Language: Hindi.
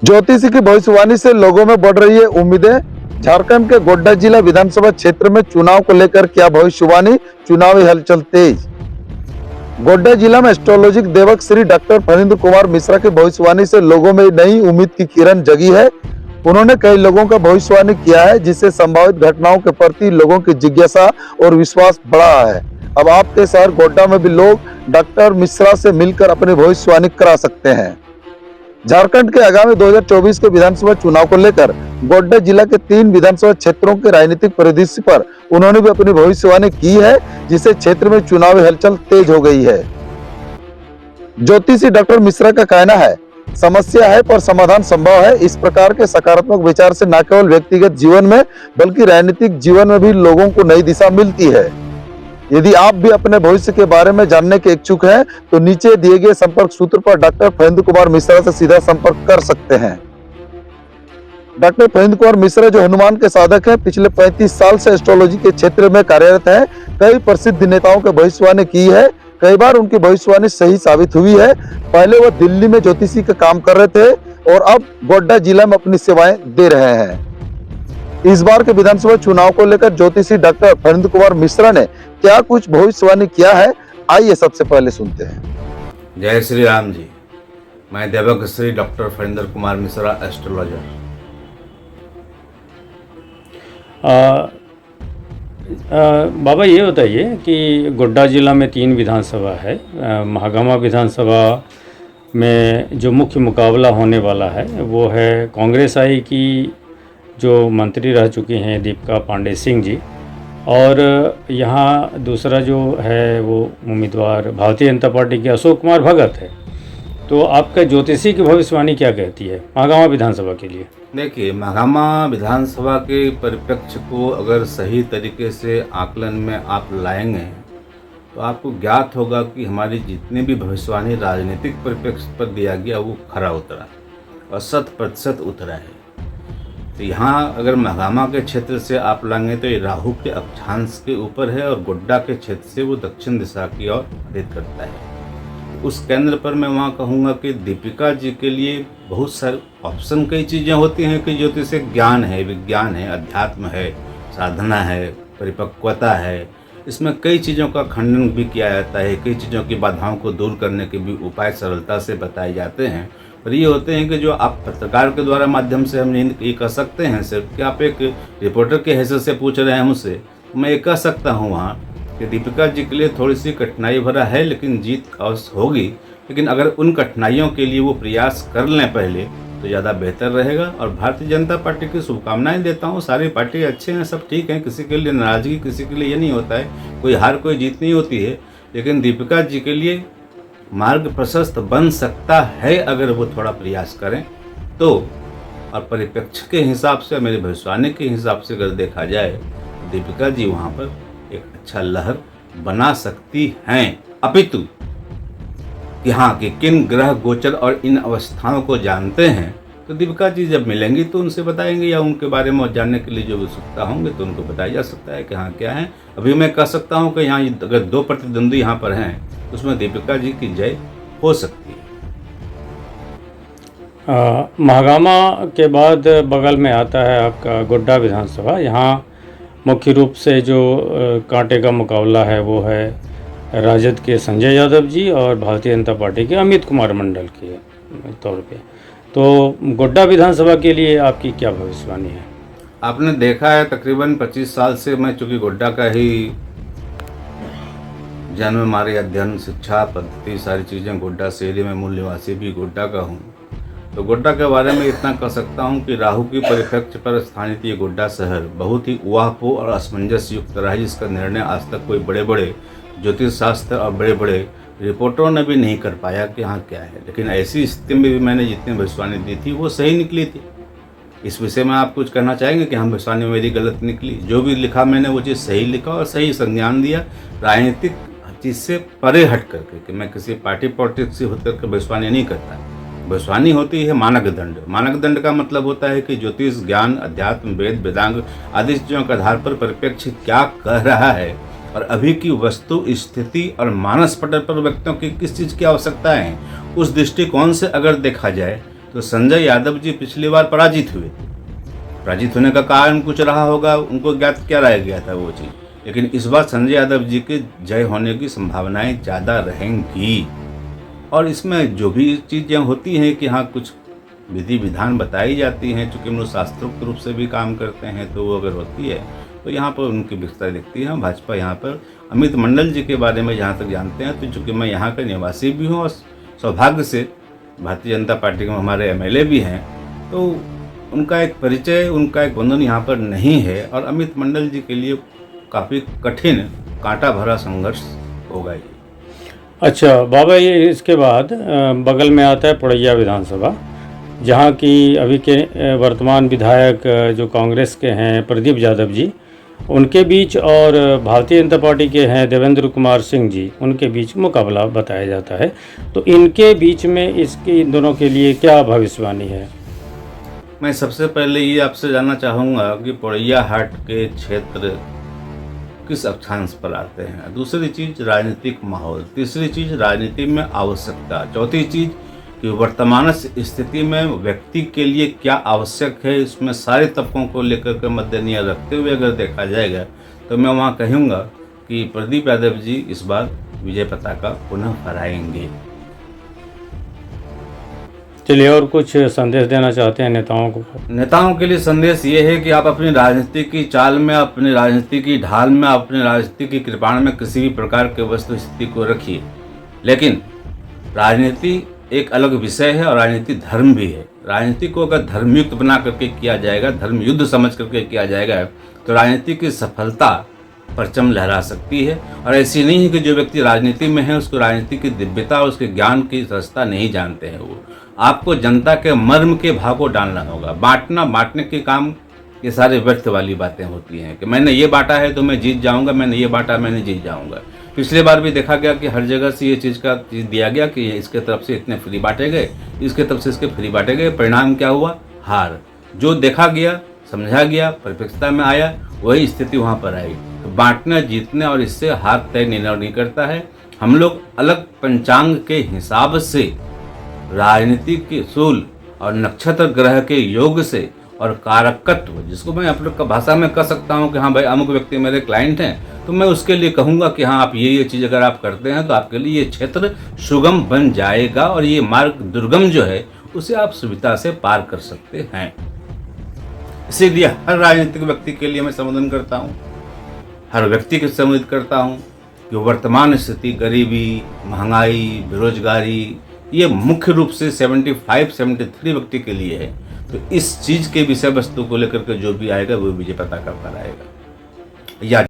ज्योतिषी की भविष्यवाणी से लोगों में बढ़ रही है उम्मीदें। झारखंड के गोड्डा जिला विधानसभा क्षेत्र में चुनाव को लेकर क्या भविष्यवाणी, चुनावी हलचल तेज। गोड्डा जिला में एस्ट्रोलॉजिक देवक श्री डॉक्टर फणींद्र कुमार मिश्रा की भविष्यवाणी से लोगों में नई उम्मीद की किरण जगी है। उन्होंने कई लोगों का भविष्यवाणी किया है, जिससे संभावित घटनाओं के प्रति लोगों की जिज्ञासा और विश्वास बढ़ा है। अब आपके शहर गोड्डा में भी लोग डॉक्टर मिश्रा से मिलकर अपनी भविष्यवाणी करा सकते हैं। झारखंड के आगामी 2024 के विधानसभा चुनाव को लेकर गोड्डा जिला के 3 विधानसभा क्षेत्रों के राजनीतिक परिदृश्य पर उन्होंने भी अपनी भविष्यवाणी की है, जिससे क्षेत्र में चुनावी हलचल तेज हो गई है। ज्योतिषी डॉक्टर मिश्रा का कहना है, समस्या है पर समाधान संभव है। इस प्रकार के सकारात्मक विचार से न केवल व्यक्तिगत जीवन में बल्कि राजनीतिक जीवन में भी लोगों को नई दिशा मिलती है। यदि आप भी अपने भविष्य के बारे में जानने के इच्छुक हैं, तो नीचे दिए गए संपर्क सूत्र पर डॉक्टर फणींद्र कुमार मिश्रा से सीधा संपर्क कर सकते हैं। डॉक्टर फणींद्र कुमार मिश्रा जो हनुमान के साधक हैं, पिछले 35 साल से एस्ट्रोलॉजी के क्षेत्र में कार्यरत हैं। कई प्रसिद्ध नेताओं की भविष्यवाणी की है, कई बार उनकी भविष्यवाणी सही साबित हुई है। पहले वह दिल्ली में ज्योतिषी का काम कर रहे थे और अब गोड्डा जिला में अपनी सेवाएं दे रहे हैं। इस बार के विधानसभा चुनाव को लेकर ज्योतिषी डॉक्टर फणींद्र कुमार मिश्रा ने क्या कुछ भविष्यवाणी किया है, आइए सबसे पहले सुनते हैं। जय श्री राम जी। मैं देवक श्री डॉक्टर फणींद्र कुमार मिश्रा, एस्ट्रोलॉजर। बाबा ये बताइए कि गोड्डा जिला में 3 विधानसभा है। महागामा विधानसभा में जो मुख्य मुकाबला होने वाला है वो है कांग्रेस आई की जो मंत्री रह चुकी हैं दीपिका पांडे सिंह जी, और यहाँ दूसरा जो है वो उम्मीदवार भारतीय जनता पार्टी के अशोक कुमार भगत है। तो आपका ज्योतिषी की भविष्यवाणी क्या कहती है महागामा विधानसभा के लिए? देखिए, महागामा विधानसभा के परिप्रेक्ष्य को अगर सही तरीके से आकलन में आप लाएंगे तो आपको ज्ञात होगा कि हमारी जितनी भी भविष्यवाणी राजनीतिक परिप्रेक्ष्य पर दिया गया वो खरा उतरा और 100% उतरा है। तो यहाँ अगर महागामा के क्षेत्र से आप लाएंगे तो ये राहु के अक्षांश के ऊपर है और गोड्डा के क्षेत्र से वो दक्षिण दिशा की ओर अधिक करता है। उस केंद्र पर मैं वहाँ कहूँगा कि दीपिका जी के लिए बहुत सारे ऑप्शन, कई चीज़ें होती हैं कि ज्योतिष से ज्ञान है, विज्ञान है, अध्यात्म है, साधना है, परिपक्वता है। इसमें कई चीज़ों का खंडन भी किया जाता है, कई चीज़ों की बाधाओं को दूर करने के भी उपाय सरलता से बताए जाते हैं। पर ये होते हैं कि जो आप पत्रकार के द्वारा माध्यम से हम ये कह सकते हैं सिर्फ कि आप एक रिपोर्टर के हैसियत से पूछ रहे हैं मुझसे, मैं ये कह सकता हूँ वहाँ कि दीपिका जी के लिए थोड़ी सी कठिनाई भरा है, लेकिन जीत अवश्य होगी। लेकिन अगर उन कठिनाइयों के लिए वो प्रयास कर लें पहले तो ज़्यादा बेहतर रहेगा। और भारतीय जनता पार्टी की शुभकामनाएं देता हूँ। सारी पार्टी अच्छे हैं, सब ठीक हैं, किसी के लिए नाराज़गी, किसी के लिए ये नहीं होता है, कोई हार कोई जीत नहीं होती है। लेकिन दीपिका जी के लिए मार्ग प्रशस्त बन सकता है अगर वो थोड़ा प्रयास करें तो। और परिप्रेक्ष्य के हिसाब से, मेरे भविष्यवाणी के हिसाब से अगर देखा जाए तो दीपिका जी वहाँ पर एक अच्छा लहर बना सकती हैं। अपितु कि हाँ कि किन ग्रह गोचर और इन अवस्थाओं को जानते हैं तो दीपिका जी जब मिलेंगी तो उनसे बताएंगे, या उनके बारे में जानने के लिए जो उत्सुकता होंगे तो उनको बताया जा सकता है कि हाँ क्या है। अभी मैं कह सकता हूँ कि यहाँ अगर 2 प्रतिद्वंदी यहाँ पर हैं तो उसमें दीपिका जी की जय हो सकती है। महागामा के बाद बगल में आता है आपका गोड्डा विधानसभा। यहाँ मुख्य रूप से जो कांटे का मुकाबला है वो है राजद के संजय यादव जी और भारतीय जनता पार्टी के अमित कुमार मंडल के तौर पे। तो गोड्डा विधानसभा के लिए आपकी क्या भविष्यवाणी है? आपने देखा है तकरीबन 25 साल से मैं चूँकि गोड्डा का ही जन्म, हमारे अध्ययन, शिक्षा पद्धति, सारी चीज़ें गोड्डा से एरिया में, मूल निवासी भी गोड्डा का हूँ। तो गोड्डा के बारे में इतना कह सकता हूँ कि राहु की परिप्रेक्ष्य पर स्थानित ये गोड्डा शहर बहुत ही उहापोह और असमंजस युक्त रहा है, जिसका निर्णय आज तक कोई बड़े बड़े ज्योतिष शास्त्र और बड़े बड़े रिपोर्टरों ने भी नहीं कर पाया कि हाँ क्या है। लेकिन ऐसी स्थिति में भी मैंने जितनी भविष्यवाणी दी थी वो सही निकली थी। इस विषय में आप कुछ कहना चाहेंगे कि हाँ भविष्यवाणी मेरी गलत निकली? जो भी लिखा मैंने वो चीज़ सही लिखा और सही संज्ञान दिया, राजनीतिक चीज़ से परे हट करके कि मैं किसी पार्टी पॉलिटिक्स से होकर के भविष्यवाणी नहीं करता। भविष्यवाणी होती है मानक दंड। मानक दंड का मतलब होता है कि ज्योतिष, ज्ञान, अध्यात्म, वेद, वेदांग आदि चीज़ों के आधार पर परिप्रेक्ष्य क्या कह रहा है और अभी की वस्तु स्थिति और मानस पटल पर व्यक्तियों की किस चीज़ की आवश्यकता है, उस दृष्टिकोण से अगर देखा जाए तो संजय यादव जी पिछली बार पराजित हुए। पराजित होने का कारण कुछ रहा होगा, उनको ज्ञात क्या रह गया था वो चीज़, लेकिन इस बार संजय यादव जी के जय होने की संभावनाएं ज़्यादा रहेंगी। और इसमें जो भी चीज़ें होती हैं कि हाँ कुछ विधि विधान बताई जाती हैं, चूँकि हम लोग शास्त्रोक्त रूप से भी काम करते हैं, तो वो अगर होती है तो यहाँ पर उनकी विस्तार दिखती है। भाजपा यहाँ पर अमित मंडल जी के बारे में जहाँ तक जानते हैं, तो चूँकि मैं यहाँ का निवासी भी हूँ और सौभाग्य से भारतीय जनता पार्टी के हमारे एमएलए भी हैं, तो उनका एक परिचय, उनका एक बंधन यहाँ पर नहीं है और अमित मंडल जी के लिए काफ़ी कठिन कांटा भरा संघर्ष होगा ये। अच्छा बाबा, ये इसके बाद बगल में आता है पुड़ैया विधानसभा, जहाँ की अभी के वर्तमान विधायक जो कांग्रेस के हैं प्रदीप यादव जी, उनके बीच और भारतीय जनता पार्टी के हैं देवेंद्र कुमार सिंह जी, उनके बीच मुकाबला बताया जाता है। तो इनके बीच में इन दोनों के लिए क्या भविष्यवाणी है? मैं सबसे पहले ये आपसे जानना चाहूँगा कि पुड़ैया हाट के क्षेत्र किस अक्षांश पर आते हैं। दूसरी चीज़ राजनीतिक माहौल, तीसरी चीज़ राजनीति में आवश्यकता, चौथी चीज़ कि वर्तमान स्थिति में व्यक्ति के लिए क्या आवश्यक है। इसमें सारे तबकों को लेकर के मद्देनजर रखते हुए अगर देखा जाएगा तो मैं वहाँ कहूँगा कि प्रदीप यादव जी इस बार विजय पताका पुनः फहराएंगे। चलिए, और कुछ संदेश देना चाहते हैं नेताओं को? नेताओं के लिए संदेश ये है कि आप अपनी राजनीति की चाल में, अपनी राजनीति की ढाल में, अपने राजनीति की कृपाण में किसी भी प्रकार के वस्तु स्थिति को रखिए, लेकिन राजनीति एक अलग विषय है और राजनीति धर्म भी है। राजनीति को अगर धर्मयुक्त बना करके किया जाएगा, धर्म युद्ध समझ करके किया जाएगा, तो राजनीति की सफलता परचम लहरा सकती है। और ऐसी नहीं है कि जो व्यक्ति राजनीति में है उसको राजनीति की दिव्यता और उसके ज्ञान की सहजता नहीं जानते हैं। वो आपको जनता के मर्म के भाव को डालना होगा। बांटने के काम ये सारे व्यर्थ वाली बातें होती हैं कि मैंने ये बांटा है तो मैं जीत जाऊंगा, मैंने ये बांटा मैंने जीत जाऊंगा। पिछले बार भी देखा गया कि हर जगह से ये चीज़ दिया गया कि इसके तरफ से इतने फ्री बांटे गए, इसके तरफ से इसके फ्री बांटे गए, परिणाम क्या हुआ? हार। जो देखा गया, समझा गया, परिप्रेक्ष्यता में आया, वही स्थिति वहाँ पर आई। तो बांटने, जीतने और इससे हार तय निर्णय नहीं करता है। हम लोग अलग पंचांग के हिसाब से, राजनीतिक के सूल और नक्षत्र ग्रह के योग से और कारकत्व, जिसको मैं आप लोग का भाषा में कह सकता हूँ कि हाँ भाई अमुक व्यक्ति मेरे क्लाइंट हैं, तो मैं उसके लिए कहूँगा कि हाँ आप ये चीज़ अगर आप करते हैं तो आपके लिए ये क्षेत्र सुगम बन जाएगा और ये मार्ग दुर्गम जो है उसे आप सुविधा से पार कर सकते हैं। इसीलिए हर राजनीतिक व्यक्ति के लिए मैं संबोधन करता हूँ, हर व्यक्ति को संबोधित करता हूँ कि वर्तमान स्थिति, गरीबी, महंगाई, बेरोजगारी, ये मुख्य रूप से 75-73 व्यक्ति के लिए है। तो इस चीज़ के विषय वस्तु को लेकर के जो भी आएगा वो विजय पताका फहराएगा। या